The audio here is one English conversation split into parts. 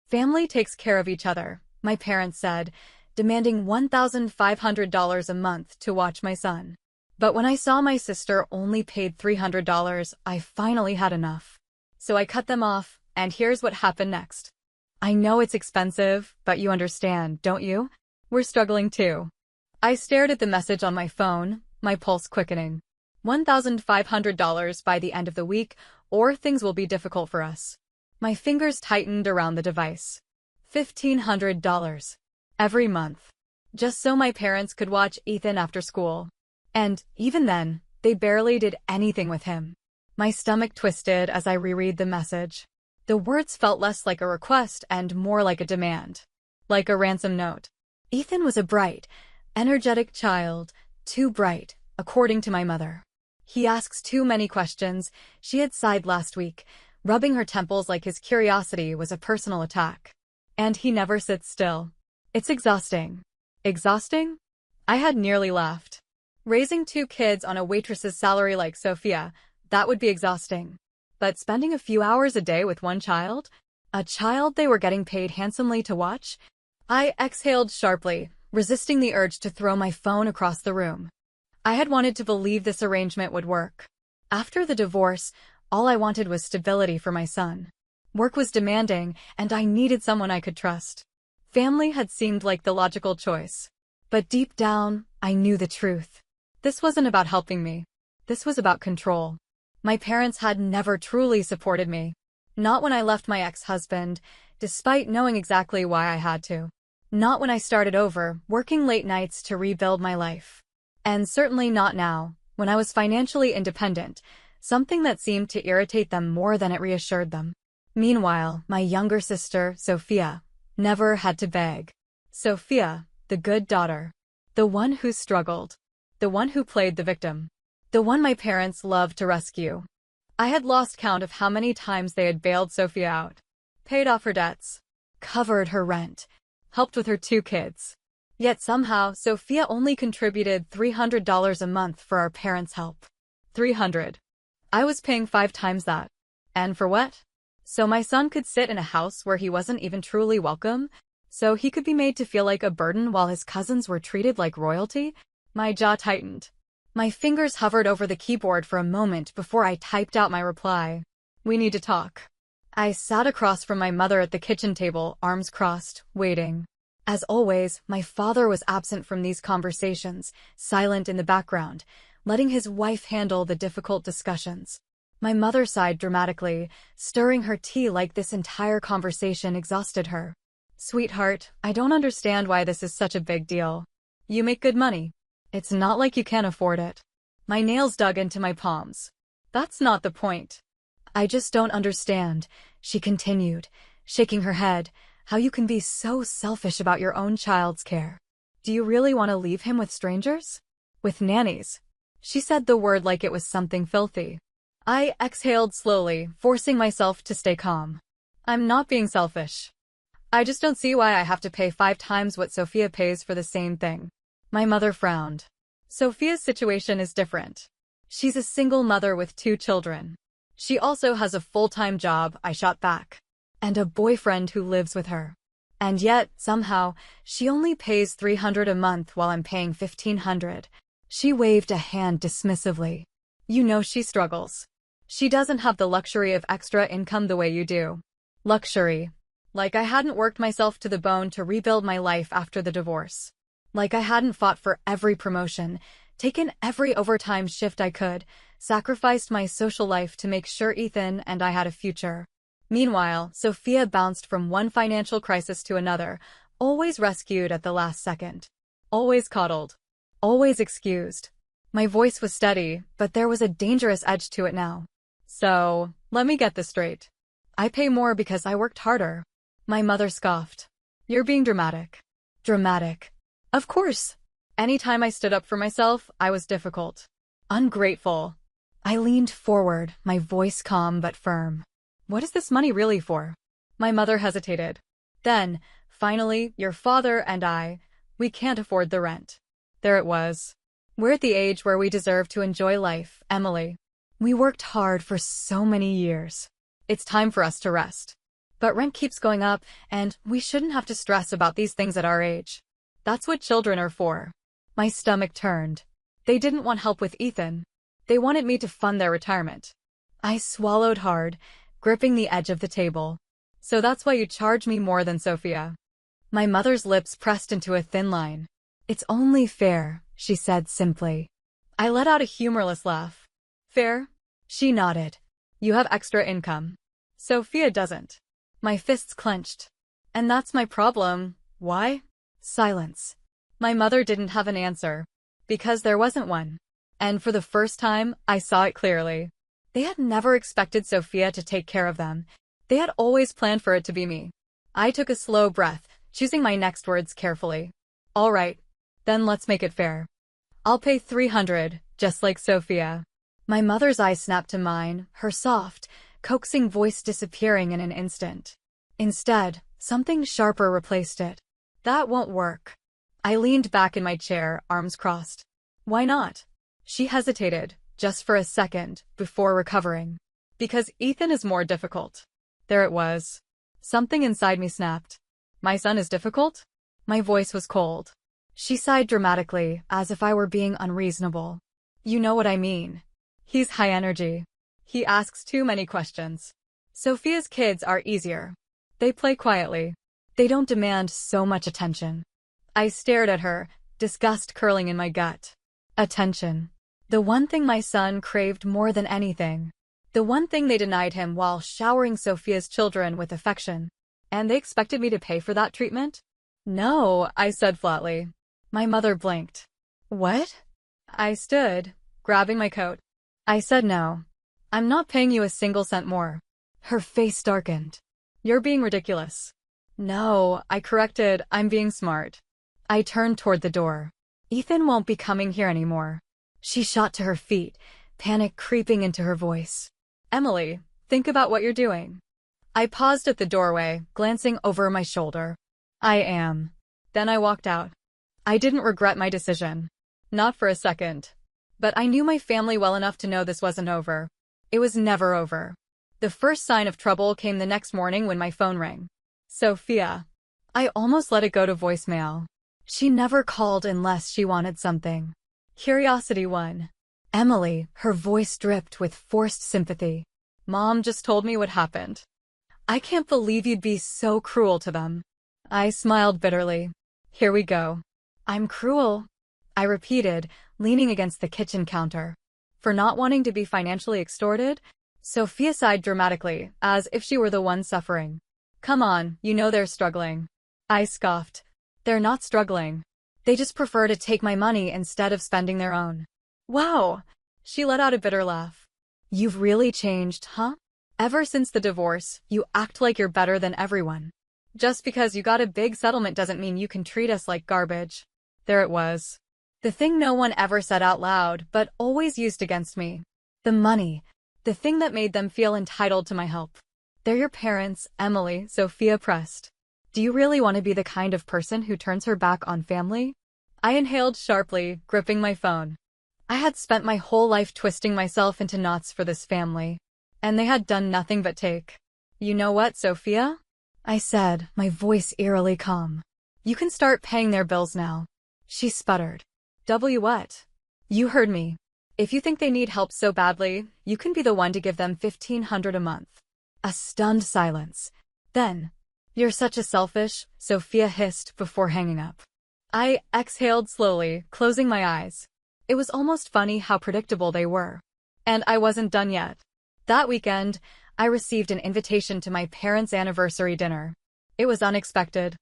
Family takes care of each other, my parents said, demanding $1,500 a month to watch my son. But when I saw my sister only paid $300, I finally had enough. So I cut them off, and here's what happened next. I know it's expensive, but you understand, don't you? We're struggling too. I stared at the message on my phone, my pulse quickening. $1,500 by the end of the week, or things will be difficult for us. My fingers tightened around the device. $1,500. Every month. Just so my parents could watch Ethan after school. And, even then, they barely did anything with him. My stomach twisted as I reread the message. The words felt less like a request and more like a demand. Like a ransom note. Ethan was a bright, energetic child, too bright, according to my mother. He asks too many questions, she had sighed last week, rubbing her temples like his curiosity was a personal attack. And he never sits still. It's exhausting. Exhausting? I had nearly laughed. Raising 2 kids on a waitress's salary like Sophia, that would be exhausting. But spending a few hours a day with one child? A child they were getting paid handsomely to watch? I exhaled sharply, resisting the urge to throw my phone across the room. I had wanted to believe this arrangement would work. After the divorce, all I wanted was stability for my son. Work was demanding, and I needed someone I could trust. Family had seemed like the logical choice. But deep down, I knew the truth. This wasn't about helping me. This was about control. My parents had never truly supported me. Not when I left my ex-husband, despite knowing exactly why I had to. Not when I started over, working late nights to rebuild my life. And certainly not now, when I was financially independent, something that seemed to irritate them more than it reassured them. Meanwhile, my younger sister, Sophia, never had to beg. Sophia, the good daughter. The one who struggled. The one who played the victim. The one my parents loved to rescue. I had lost count of how many times they had bailed Sophia out. Paid off her debts. Covered her rent. Helped with her 2 kids. Yet somehow, Sophia only contributed $300 a month for our parents' help. $300. I was paying 5 times that. And for what? So my son could sit in a house where he wasn't even truly welcome? So he could be made to feel like a burden while his cousins were treated like royalty? My jaw tightened. My fingers hovered over the keyboard for a moment before I typed out my reply. We need to talk. I sat across from my mother at the kitchen table, arms crossed, waiting. As always, my father was absent from these conversations, silent in the background, letting his wife handle the difficult discussions. My mother sighed dramatically, stirring her tea like this entire conversation exhausted her. Sweetheart, I don't understand why this is such a big deal. You make good money. It's not like you can't afford it. My nails dug into my palms. That's not the point. I just don't understand, she continued, shaking her head, how you can be so selfish about your own child's care. Do you really want to leave him with strangers? With nannies? She said the word like it was something filthy. I exhaled slowly, forcing myself to stay calm. I'm not being selfish. I just don't see why I have to pay 5 times what Sophia pays for the same thing. My mother frowned. Sophia's situation is different. She's a single mother with 2 children. She also has a full-time job, I shot back. And a boyfriend who lives with her. And yet, somehow, she only pays $300 a month while I'm paying $1,500. She waved a hand dismissively. You know she struggles. She doesn't have the luxury of extra income the way you do. Luxury. Like I hadn't worked myself to the bone to rebuild my life after the divorce. Like I hadn't fought for every promotion, taken every overtime shift I could, sacrificed my social life to make sure Ethan and I had a future. Meanwhile, Sophia bounced from one financial crisis to another, always rescued at the last second. Always coddled. Always excused. My voice was steady, but there was a dangerous edge to it now. So, let me get this straight. I pay more because I worked harder. My mother scoffed. You're being dramatic. Dramatic. Of course. Anytime I stood up for myself, I was difficult. Ungrateful. I leaned forward, my voice calm but firm. What is this money really for? My mother hesitated. Then, finally, your father and I, we can't afford the rent. There it was. We're at the age where we deserve to enjoy life, Emily. We worked hard for so many years. It's time for us to rest. But rent keeps going up, and we shouldn't have to stress about these things at our age. That's what children are for. My stomach turned. They didn't want help with Ethan. They wanted me to fund their retirement. I swallowed hard, gripping the edge of the table. So that's why you charge me more than Sophia. My mother's lips pressed into a thin line. It's only fair, she said simply. I let out a humorless laugh. Fair? She nodded. You have extra income. Sophia doesn't. My fists clenched. And that's my problem. Why? Silence. My mother didn't have an answer. Because there wasn't one. And for the first time, I saw it clearly. They had never expected Sophia to take care of them. They had always planned for it to be me. I took a slow breath, choosing my next words carefully. All right. Then let's make it fair. I'll pay $300, just like Sophia. My mother's eyes snapped to mine, her soft, coaxing voice disappearing in an instant. Instead, something sharper replaced it. That won't work. I leaned back in my chair, arms crossed. Why not? She hesitated, just for a second, before recovering. Because Ethan is more difficult. There it was. Something inside me snapped. My son is difficult? My voice was cold. She sighed dramatically, as if I were being unreasonable. You know what I mean. He's high energy. He asks too many questions. Sophia's kids are easier. They play quietly. They don't demand so much attention. I stared at her, disgust curling in my gut. Attention. The one thing my son craved more than anything. The one thing they denied him while showering Sophia's children with affection. And they expected me to pay for that treatment? No, I said flatly. My mother blinked. What? I stood, grabbing my coat. I said no. I'm not paying you a single cent more. Her face darkened. You're being ridiculous. No, I corrected, I'm being smart. I turned toward the door. Ethan won't be coming here anymore. She shot to her feet, panic creeping into her voice. Emily, think about what you're doing. I paused at the doorway, glancing over my shoulder. I am. Then I walked out. I didn't regret my decision. Not for a second. But I knew my family well enough to know this wasn't over. It was never over. The first sign of trouble came the next morning when my phone rang. Sophia. I almost let it go to voicemail. She never called unless she wanted something. Curiosity won. Emily, her voice dripped with forced sympathy. Mom just told me what happened. I can't believe you'd be so cruel to them. I smiled bitterly. Here we go. I'm cruel, I repeated, leaning against the kitchen counter. For not wanting to be financially extorted? Sophia sighed dramatically, as if she were the one suffering. Come on, you know they're struggling. I scoffed. They're not struggling. They just prefer to take my money instead of spending their own. Wow! She let out a bitter laugh. You've really changed, huh? Ever since the divorce, you act like you're better than everyone. Just because you got a big settlement doesn't mean you can treat us like garbage. There it was. The thing no one ever said out loud, but always used against me. The money. The thing that made them feel entitled to my help. They're your parents, Emily, Sophia pressed. Do you really want to be the kind of person who turns her back on family? I inhaled sharply, gripping my phone. I had spent my whole life twisting myself into knots for this family. And they had done nothing but take. You know what, Sophia? I said, my voice eerily calm. You can start paying their bills now. She sputtered. What? You heard me. If you think they need help so badly, you can be the one to give them $1,500 a month. A stunned silence. Then, you're such a selfish, Sophia hissed before hanging up. I exhaled slowly, closing my eyes. It was almost funny how predictable they were. And I wasn't done yet. That weekend, I received an invitation to my parents' anniversary dinner. It was unexpected.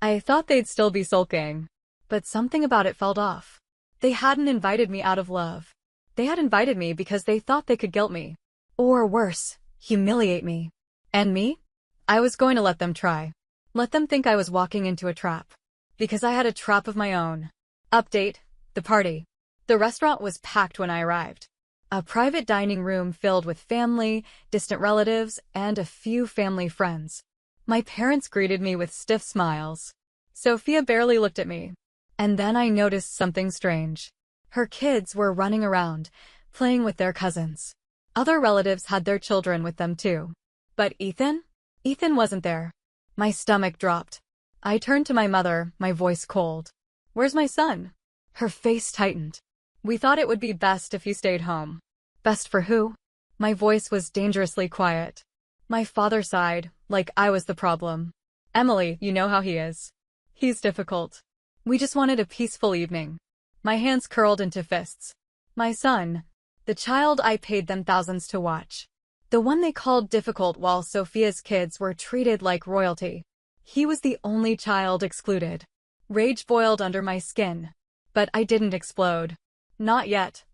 I thought they'd still be sulking. But something about it felt off. They hadn't invited me out of love. They had invited me because they thought they could guilt me. Or worse, humiliate me. And me? I was going to let them try. Let them think I was walking into a trap. Because I had a trap of my own. Update: the party. The restaurant was packed when I arrived. A private dining room filled with family, distant relatives, and a few family friends. My parents greeted me with stiff smiles. Sophia barely looked at me. And then I noticed something strange. Her kids were running around, playing with their cousins. Other relatives had their children with them too. But Ethan? Ethan wasn't there. My stomach dropped. I turned to my mother, my voice cold. "Where's my son?" Her face tightened. "We thought it would be best if he stayed home." Best for who? My voice was dangerously quiet. My father sighed, like I was the problem. "Emily, you know how he is. He's difficult. We just wanted a peaceful evening." My hands curled into fists. My son. The child I paid them thousands to watch. The one they called difficult while Sophia's kids were treated like royalty. He was the only child excluded. Rage boiled under my skin. But I didn't explode. Not yet.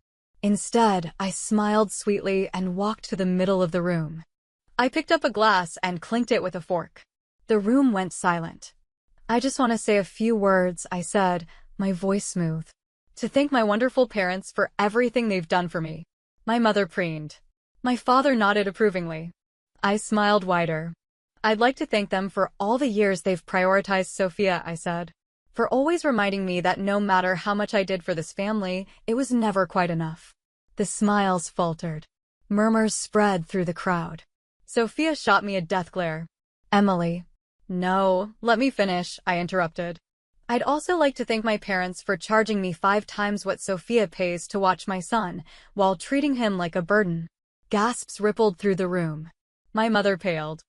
Instead, I smiled sweetly and walked to the middle of the room. I picked up a glass and clinked it with a fork. The room went silent. "I just want to say a few words," I said, my voice smooth. "To thank my wonderful parents for everything they've done for me." My mother preened. My father nodded approvingly. I smiled wider. "I'd like to thank them for all the years they've prioritized Sophia," I said. "For always reminding me that no matter how much I did for this family, it was never quite enough." The smiles faltered. Murmurs spread through the crowd. Sophia shot me a death glare. "Emily." "No, let me finish," I interrupted. "I'd also like to thank my parents for charging me 5 times what Sophia pays to watch my son, while treating him like a burden." Gasps rippled through the room. My mother paled.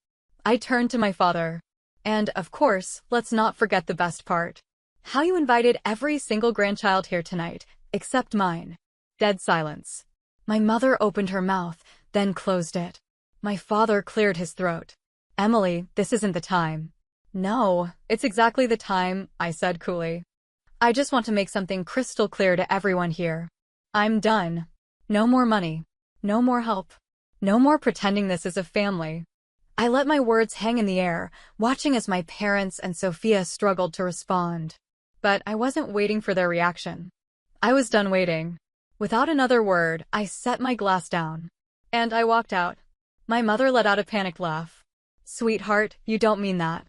I turned to my father. "And, of course, let's not forget the best part. How you invited every single grandchild here tonight, except mine." Dead silence. My mother opened her mouth, then closed it. My father cleared his throat. "Emily, this isn't the time." "No, it's exactly the time," I said coolly. "I just want to make something crystal clear to everyone here. I'm done. No more money. No more help. No more pretending this is a family." I let my words hang in the air, watching as my parents and Sophia struggled to respond. But I wasn't waiting for their reaction. I was done waiting. Without another word, I set my glass down. And I walked out. My mother let out a panicked laugh. "Sweetheart, you don't mean that."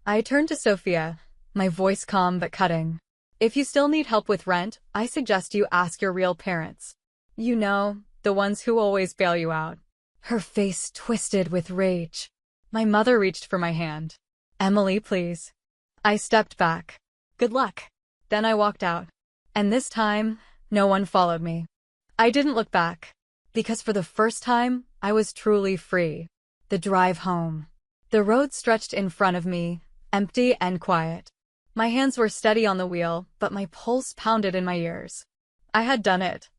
I turned to Sophia, my voice calm but cutting. "If you still need help with rent, I suggest you ask your real parents. You know, the ones who always bail you out." Her face twisted with rage. My mother reached for my hand. "Emily, please." I stepped back. "Good luck." Then I walked out. And this time, no one followed me. I didn't look back. Because for the first time, I was truly free. The drive home. The road stretched in front of me, empty and quiet. My hands were steady on the wheel, but my pulse pounded in my ears. I had done it.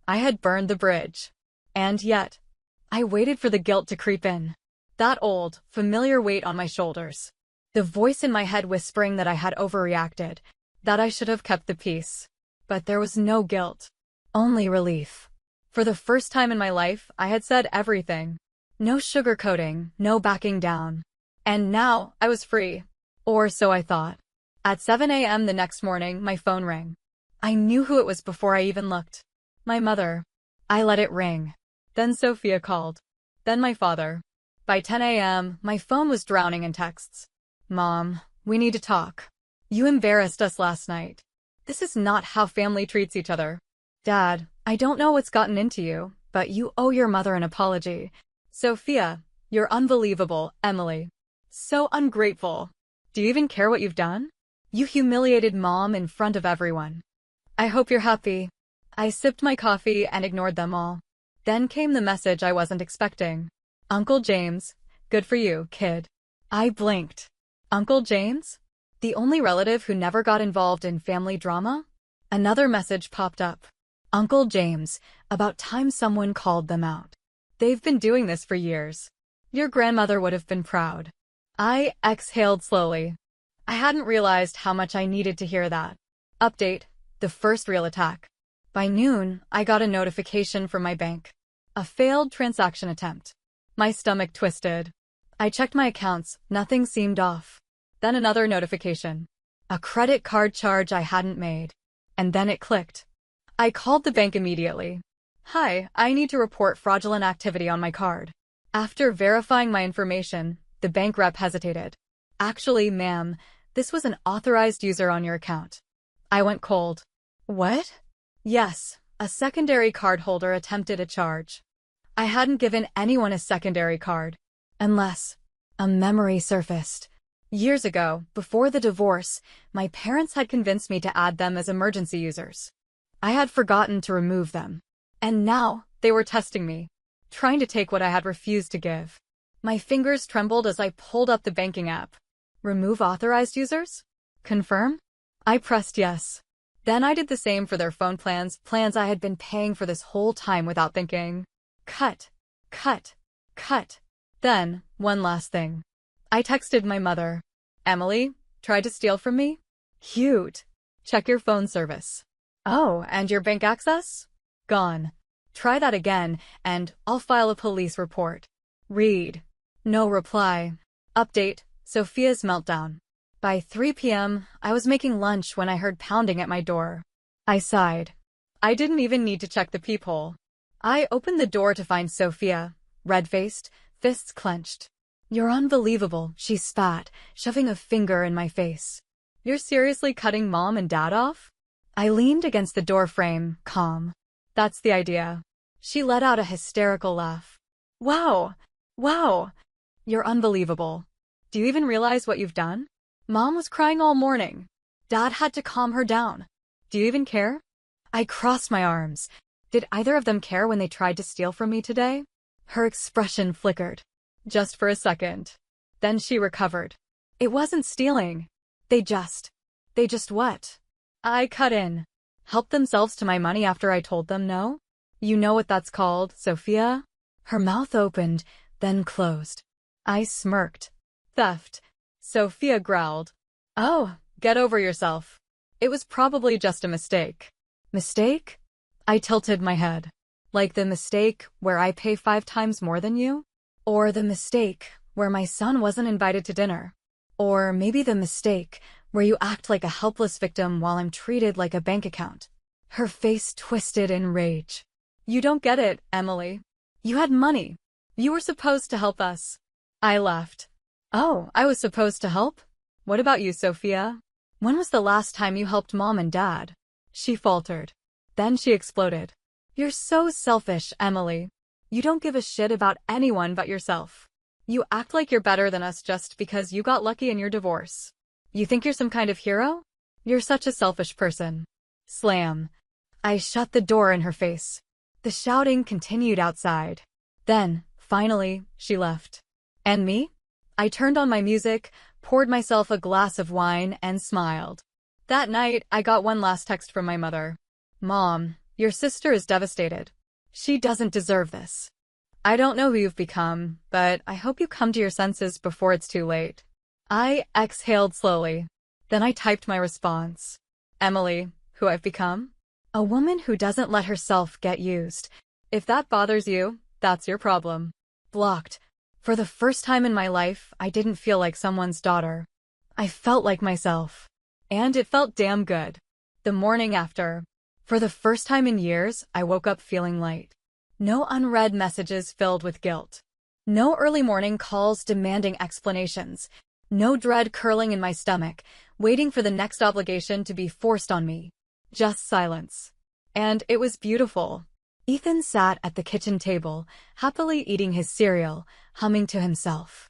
I had burned the bridge. And yet, I waited for the guilt to creep in. That old, familiar weight on my shoulders. The voice in my head whispering that I had overreacted, that I should have kept the peace. But there was no guilt. Only relief. For the first time in my life, I had said everything. No sugarcoating, no backing down. And now, I was free. Or so I thought. At 7 a.m. the next morning, my phone rang. I knew who it was before I even looked. My mother. I let it ring. Then Sophia called. Then my father. By 10 a.m., my phone was drowning in texts. "Mom, we need to talk. You embarrassed us last night. This is not how family treats each other." "Dad, I don't know what's gotten into you, but you owe your mother an apology." "Sophia, you're unbelievable, Emily. So ungrateful. Do you even care what you've done? You humiliated Mom in front of everyone." "I hope you're happy." I sipped my coffee and ignored them all. Then came the message I wasn't expecting. "Uncle James, good for you, kid." I blinked. Uncle James? The only relative who never got involved in family drama? Another message popped up. "Uncle James, about time someone called them out. They've been doing this for years. Your grandmother would have been proud." I exhaled slowly. I hadn't realized how much I needed to hear that. Update: the first real attack. By noon, I got a notification from my bank. A failed transaction attempt. My stomach twisted. I checked my accounts, nothing seemed off. Then another notification. A credit card charge I hadn't made. And then it clicked. I called the bank immediately. "Hi, I need to report fraudulent activity on my card." After verifying my information, the bank rep hesitated. "Actually, ma'am, this was an authorized user on your account." I went cold. "What?" "Yes, a secondary card holder attempted a charge." I hadn't given anyone a secondary card. Unless A memory surfaced. Years ago, before the divorce, my parents had convinced me to add them as emergency users. I had forgotten to remove them. And now, they were testing me, trying to take what I had refused to give. My fingers trembled as I pulled up the banking app. Remove authorized users? Confirm? I pressed yes. Then I did the same for their phone plans I had been paying for this whole time without thinking. Cut. Cut. Cut. Then, one last thing. I texted my mother. Emily, tried to steal from me? Cute. Check your phone service. Oh, and your bank access? Gone. Try that again, and I'll file a police report. Read. No reply. Update, Sophia's meltdown. By 3 p.m., I was making lunch when I heard pounding at my door. I sighed. I didn't even need to check the peephole. I opened the door to find Sophia, red-faced, fists clenched. You're unbelievable, she spat, shoving a finger in my face. You're seriously cutting Mom and Dad off? I leaned against the door frame, calm. That's the idea. She let out a hysterical laugh. Wow! Wow! You're unbelievable. Do you even realize what you've done? Mom was crying all morning. Dad had to calm her down. Do you even care? I crossed my arms. Did either of them care when they tried to steal from me today? Her expression flickered. Just for a second. Then she recovered. It wasn't stealing. They just what? I cut in. Helped themselves to my money after I told them no? You know what that's called, Sophia? Her mouth opened, then closed. I smirked. Theft. Sophia growled. Oh, get over yourself. It was probably just a mistake. Mistake? I tilted my head. Like the mistake where I pay 5 times more than you? Or the mistake where my son wasn't invited to dinner? Or maybe the mistake where you act like a helpless victim while I'm treated like a bank account. Her face twisted in rage. You don't get it, Emily. You had money. You were supposed to help us. I laughed. Oh, I was supposed to help? What about you, Sophia? When was the last time you helped Mom and Dad? She faltered. Then she exploded. You're so selfish, Emily. You don't give a shit about anyone but yourself. You act like you're better than us just because you got lucky in your divorce. You think you're some kind of hero? You're such a selfish person. Slam. I shut the door in her face. The shouting continued outside. Then, finally, she left. And me? I turned on my music, poured myself a glass of wine, and smiled. That night, I got one last text from my mother. Mom, your sister is devastated. She doesn't deserve this. I don't know who you've become, but I hope you come to your senses before it's too late. I exhaled slowly. Then I typed my response. Emily, who I've become? A woman who doesn't let herself get used. If that bothers you, that's your problem. Blocked. For the first time in my life, I didn't feel like someone's daughter. I felt like myself. And it felt damn good. The morning after. For the first time in years, I woke up feeling light. No unread messages filled with guilt. No early morning calls demanding explanations. No dread curling in my stomach, waiting for the next obligation to be forced on me. Just silence. And it was beautiful. Ethan sat at the kitchen table, happily eating his cereal, humming to himself.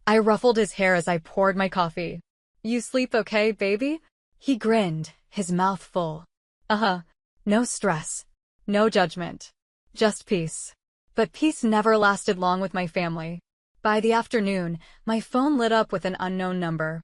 I ruffled his hair as I poured my coffee. You sleep okay, baby? He grinned, his mouth full. Uh-huh. No stress. No judgment. Just peace. But peace never lasted long with my family. By the afternoon, my phone lit up with an unknown number.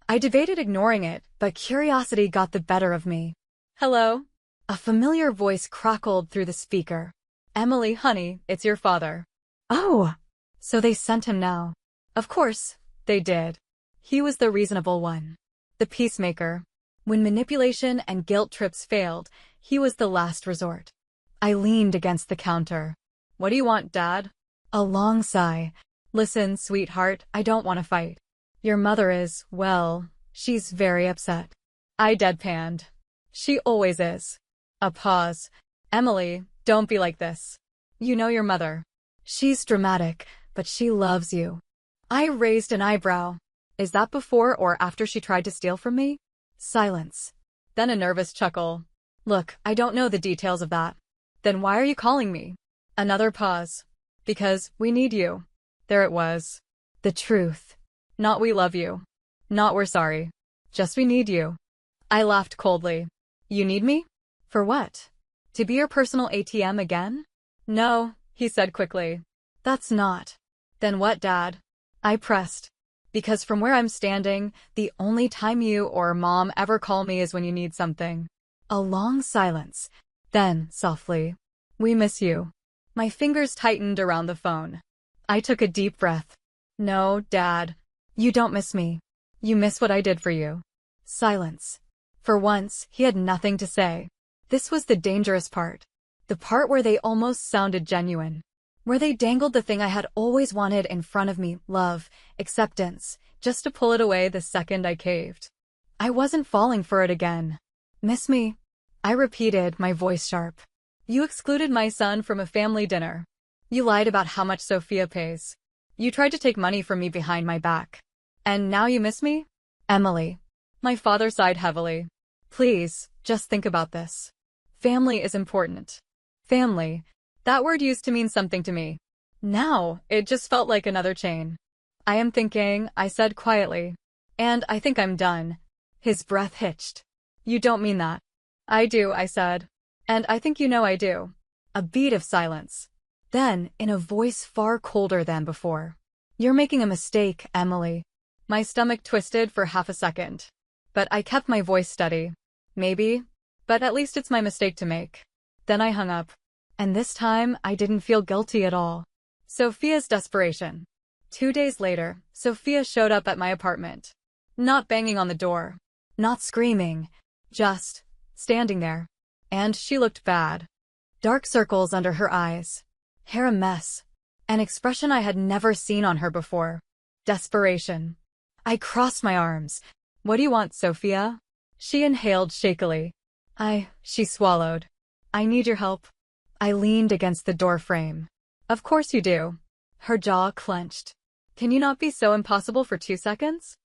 I debated ignoring it, but curiosity got the better of me. Hello? A familiar voice crackled through the speaker. Emily, honey, it's your father. Oh! So they sent him now. Of course, they did. He was the reasonable one. The peacemaker. When manipulation and guilt trips failed, he was the last resort. I leaned against the counter. What do you want, Dad? A long sigh. Listen, sweetheart, I don't want to fight. Your mother is, well, she's very upset. I deadpanned. She always is. A pause. Emily, don't be like this. You know your mother. She's dramatic, but she loves you. I raised an eyebrow. Is that before or after she tried to steal from me? Silence. Then a nervous chuckle. Look, I don't know the details of that. Then why are you calling me? Another pause. Because we need you. There it was. The truth. Not "we love you." Not "we're sorry." Just "we need you." I laughed coldly. You need me? For what? To be your personal ATM again? No, he said quickly. That's not. Then what, Dad? I pressed. Because from where I'm standing, the only time you or Mom ever call me is when you need something. A long silence. Then, softly, we miss you. My fingers tightened around the phone. I took a deep breath. No, Dad. You don't miss me. You miss what I did for you. Silence. For once, he had nothing to say. This was the dangerous part. The part where they almost sounded genuine. Where they dangled the thing I had always wanted in front of me, love, acceptance, just to pull it away the second I caved. I wasn't falling for it again. Miss me? I repeated, my voice sharp. You excluded my son from a family dinner. You lied about how much Sophia pays. You tried to take money from me behind my back. And now you miss me? Emily. My father sighed heavily. Please, just think about this. Family is important. Family. That word used to mean something to me. Now, it just felt like another chain. I am thinking, I said quietly. And I think I'm done. His breath hitched. You don't mean that. I do, I said. And I think you know I do. A beat of silence. Then, in a voice far colder than before. You're making a mistake, Emily. My stomach twisted for half a second. But I kept my voice steady. Maybe. But at least it's my mistake to make. Then I hung up. And this time, I didn't feel guilty at all. Sophia's desperation. 2 days later, Sophia showed up at my apartment. Not banging on the door. Not screaming. Just standing there. And she looked bad. Dark circles under her eyes. Hair a mess. An expression I had never seen on her before. Desperation. I crossed my arms. What do you want, Sophia? She inhaled shakily. She swallowed. I need your help. I leaned against the door frame. Of course you do. Her jaw clenched. Can you not be so impossible for 2 seconds?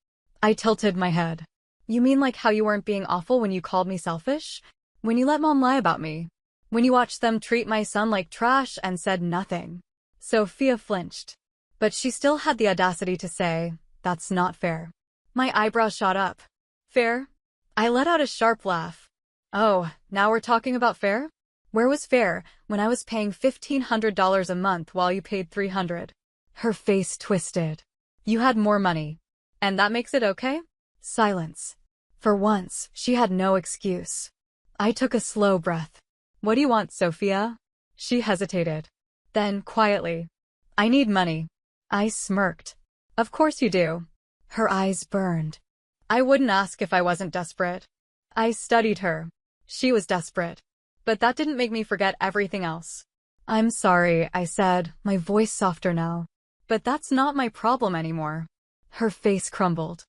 I tilted my head. You mean like how you weren't being awful when you called me selfish? When you let Mom lie about me? When you watched them treat my son like trash and said nothing? Sophia flinched. But she still had the audacity to say, that's not fair. My eyebrows shot up. Fair? I let out a sharp laugh. Oh, now we're talking about fair? Where was fair when I was paying $1,500 a month while you paid $300? Her face twisted. You had more money. And that makes it okay? Silence. For once, she had no excuse. I took a slow breath. What do you want, Sophia? She hesitated. Then, quietly. I need money. I smirked. Of course you do. Her eyes burned. I wouldn't ask if I wasn't desperate. I studied her. She was desperate. But that didn't make me forget everything else. I'm sorry, I said, my voice softer now. But that's not my problem anymore. Her face crumbled.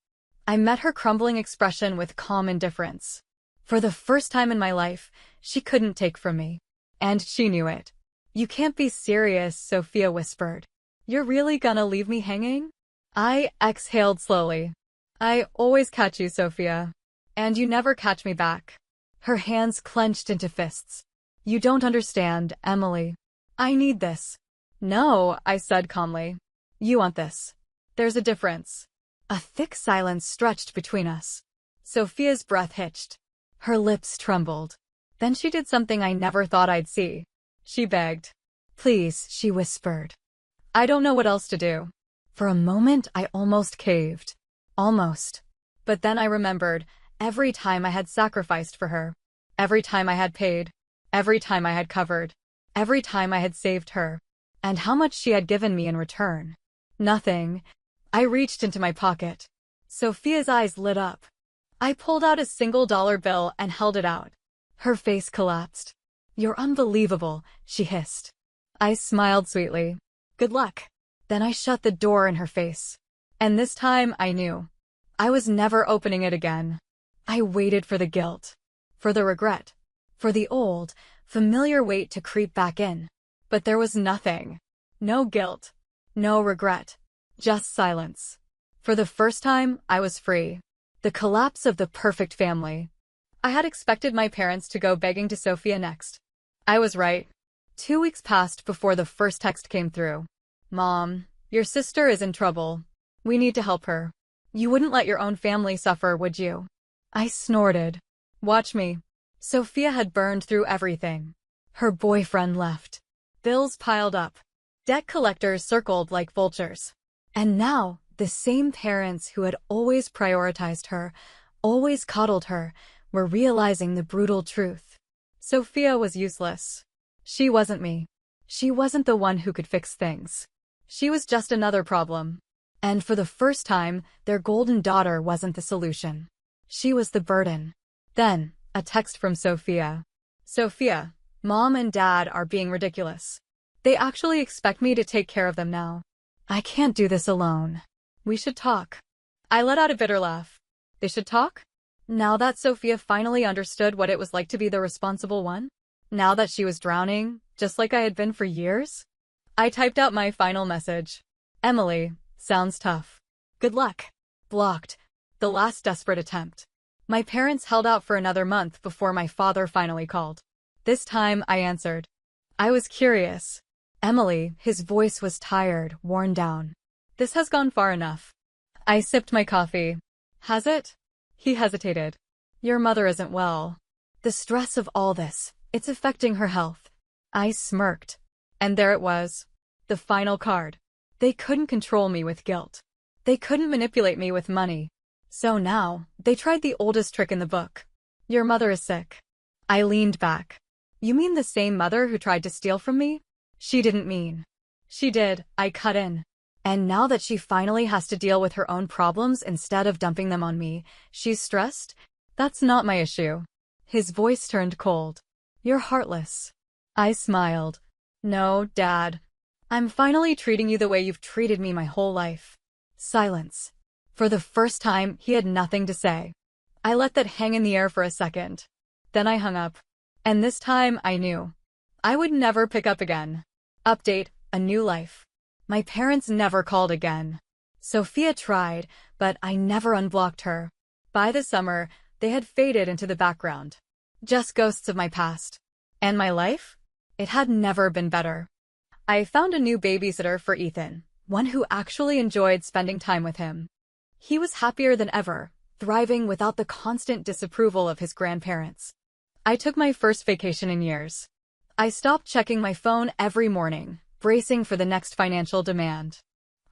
I met her crumbling expression with calm indifference. For the first time in my life, she couldn't take from me. And she knew it. You can't be serious, Sophia whispered. You're really gonna leave me hanging? I exhaled slowly. I always catch you, Sophia. And you never catch me back. Her hands clenched into fists. You don't understand, Emily. I need this. No, I said calmly. You want this. There's a difference. A thick silence stretched between us. Sophia's breath hitched. Her lips trembled. Then she did something I never thought I'd see. She begged. Please, she whispered. I don't know what else to do. For a moment, I almost caved. Almost. But then I remembered every time I had sacrificed for her. Every time I had paid. Every time I had covered. Every time I had saved her. And how much she had given me in return. Nothing. I reached into my pocket. Sophia's eyes lit up. I pulled out a $1 bill and held it out. Her face collapsed. You're unbelievable, she hissed. I smiled sweetly. Good luck. Then I shut the door in her face. And this time I knew. I was never opening it again. I waited for the guilt. For the regret. For the old, familiar weight to creep back in. But there was nothing. No guilt. No regret. Just silence. For the first time, I was free. The collapse of the perfect family. I had expected my parents to go begging to Sophia next. I was right. 2 weeks passed before the first text came through. Mom, your sister is in trouble. We need to help her. You wouldn't let your own family suffer, would you? I snorted. Watch me. Sophia had burned through everything. Her boyfriend left. Bills piled up. Debt collectors circled like vultures. And now, the same parents who had always prioritized her, always coddled her, were realizing the brutal truth. Sophia was useless. She wasn't me. She wasn't the one who could fix things. She was just another problem. And for the first time, their golden daughter wasn't the solution. She was the burden. Then, a text from Sophia. Sophia, Mom and Dad are being ridiculous. They actually expect me to take care of them now. I can't do this alone. We should talk. I let out a bitter laugh. They should talk? Now that Sophia finally understood what it was like to be the responsible one? Now that she was drowning, just like I had been for years? I typed out my final message. Emily, sounds tough. Good luck. Blocked. The last desperate attempt. My parents held out for another month before my father finally called. This time, I answered. I was curious. Emily, his voice was tired, worn down. This has gone far enough. I sipped my coffee. Has it? He hesitated. Your mother isn't well. The stress of all this, it's affecting her health. I smirked. And there it was. The final card. They couldn't control me with guilt. They couldn't manipulate me with money. So now, they tried the oldest trick in the book. Your mother is sick. I leaned back. You mean the same mother who tried to steal from me? She didn't mean. She did, I cut in. And now that she finally has to deal with her own problems instead of dumping them on me, she's stressed? That's not my issue. His voice turned cold. You're heartless. I smiled. No, Dad. I'm finally treating you the way you've treated me my whole life. Silence. For the first time, he had nothing to say. I let that hang in the air for a second. Then I hung up. And this time, I knew. I would never pick up again. Update, a new life. My parents never called again. Sophia tried, but I never unblocked her. By the summer, they had faded into the background. Just ghosts of my past. And my life? It had never been better. I found a new babysitter for Ethan, one who actually enjoyed spending time with him. He was happier than ever, thriving without the constant disapproval of his grandparents. I took my first vacation in years. I stopped checking my phone every morning, bracing for the next financial demand.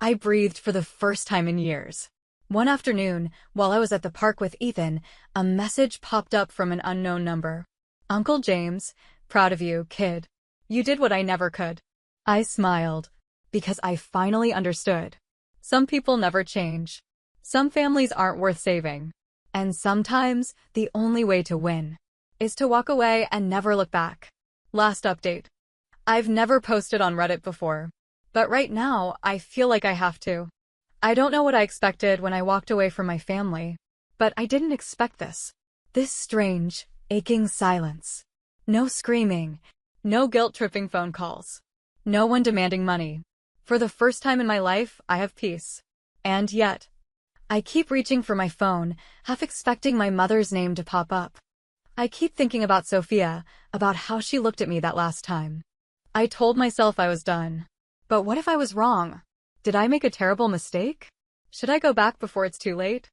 I breathed for the first time in years. One afternoon, while I was at the park with Ethan, a message popped up from an unknown number. Uncle James, proud of you, kid. You did what I never could. I smiled, because I finally understood. Some people never change. Some families aren't worth saving. And sometimes, the only way to win is to walk away and never look back. Last update. I've never posted on Reddit before. But right now, I feel like I have to. I don't know what I expected when I walked away from my family. But I didn't expect this. This strange, aching silence. No screaming. No guilt-tripping phone calls. No one demanding money. For the first time in my life, I have peace. And yet, I keep reaching for my phone, half expecting my mother's name to pop up. I keep thinking about Sophia, about how she looked at me that last time. I told myself I was done. But what if I was wrong? Did I make a terrible mistake? Should I go back before it's too late?